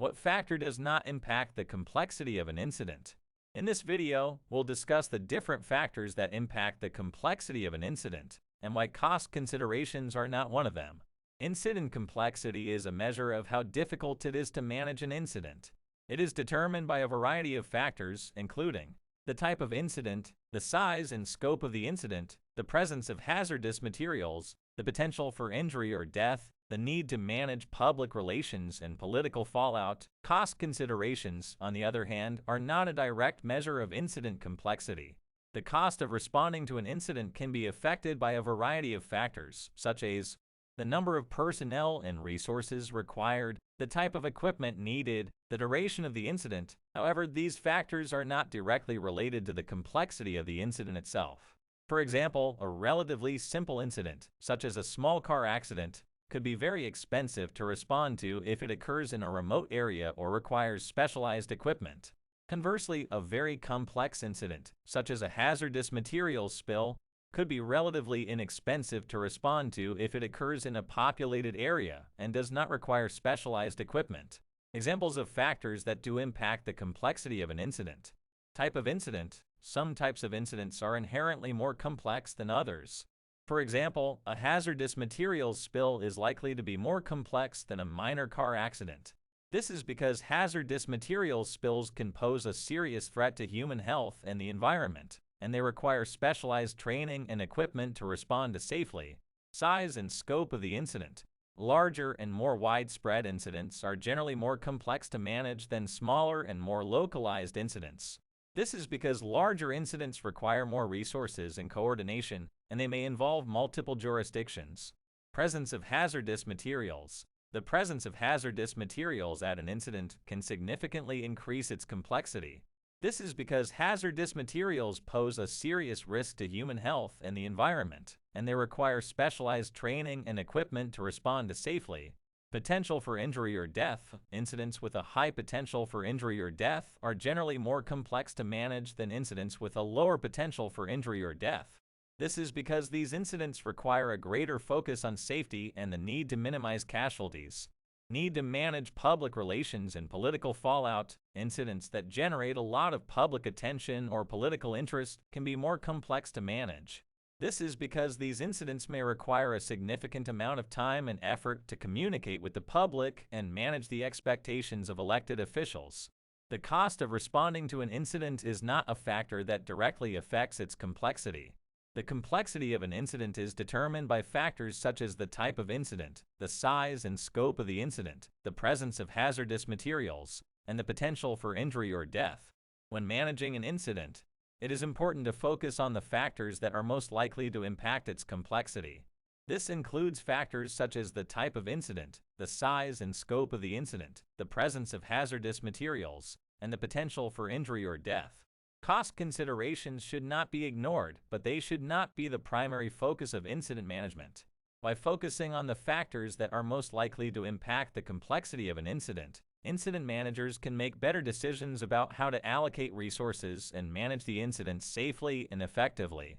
What factor does not impact the complexity of an incident? In this video, we'll discuss the different factors that impact the complexity of an incident and why cost considerations are not one of them. Incident complexity is a measure of how difficult it is to manage an incident. It is determined by a variety of factors, including the type of incident, the size and scope of the incident, the presence of hazardous materials, the potential for injury or death, the need to manage public relations and political fallout. Cost considerations, on the other hand, are not a direct measure of incident complexity. The cost of responding to an incident can be affected by a variety of factors, such as the number of personnel and resources required, the type of equipment needed, the duration of the incident. However, these factors are not directly related to the complexity of the incident itself. For example, a relatively simple incident, such as a small car accident, could be very expensive to respond to if it occurs in a remote area or requires specialized equipment. Conversely, a very complex incident, such as a hazardous materials spill, could be relatively inexpensive to respond to if it occurs in a populated area and does not require specialized equipment. Examples of factors that do impact the complexity of an incident. Type of incident. Some types of incidents are inherently more complex than others. For example, a hazardous materials spill is likely to be more complex than a minor car accident. This is because hazardous materials spills can pose a serious threat to human health and the environment, and they require specialized training and equipment to respond to safely. Size and scope of the incident. Larger and more widespread incidents are generally more complex to manage than smaller and more localized incidents. This is because larger incidents require more resources and coordination, and they may involve multiple jurisdictions. Presence of hazardous materials. The presence of hazardous materials at an incident can significantly increase its complexity. This is because hazardous materials pose a serious risk to human health and the environment, and they require specialized training and equipment to respond to safely. Potential for injury or death. Incidents with a high potential for injury or death are generally more complex to manage than incidents with a lower potential for injury or death. This is because these incidents require a greater focus on safety and the need to minimize casualties. Need to manage public relations and political fallout. Incidents that generate a lot of public attention or political interest can be more complex to manage. This is because these incidents may require a significant amount of time and effort to communicate with the public and manage the expectations of elected officials. The cost of responding to an incident is not a factor that directly affects its complexity. The complexity of an incident is determined by factors such as the type of incident, the size and scope of the incident, the presence of hazardous materials, and the potential for injury or death. When managing an incident, it is important to focus on the factors that are most likely to impact its complexity. This includes factors such as the type of incident, the size and scope of the incident, the presence of hazardous materials, and the potential for injury or death. Cost considerations should not be ignored, but they should not be the primary focus of incident management. By focusing on the factors that are most likely to impact the complexity of an incident, incident managers can make better decisions about how to allocate resources and manage the incident safely and effectively.